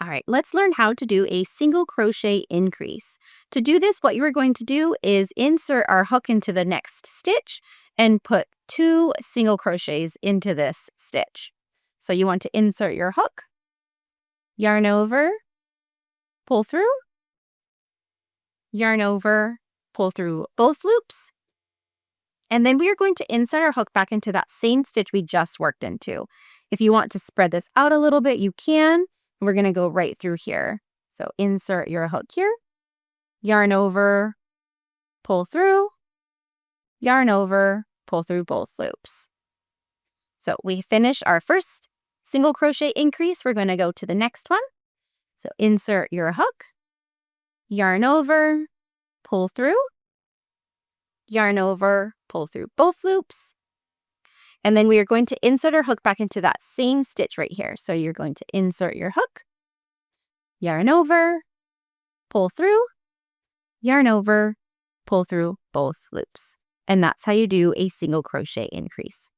right, let's learn how to do a single crochet increase. To do this, what you're going to do is insert our hook into the next stitch and put 2 single crochets into this stitch. So you want to insert your hook, yarn over, pull through, yarn over, pull through both loops, and then we are going to insert our hook back into that same stitch we just worked into. If you want to spread this out a little bit, you can. We're going to go right through here. So insert your hook here, yarn over, pull through, yarn over, pull through both loops. So we finish our first single crochet increase. We're going to go to the next one. So insert your hook, yarn over, pull through, yarn over, pull through both loops. And then we are going to insert our hook back into that same stitch right here. So you're going to insert your hook, yarn over, pull through, yarn over, pull through both loops. And that's how you do a single crochet increase.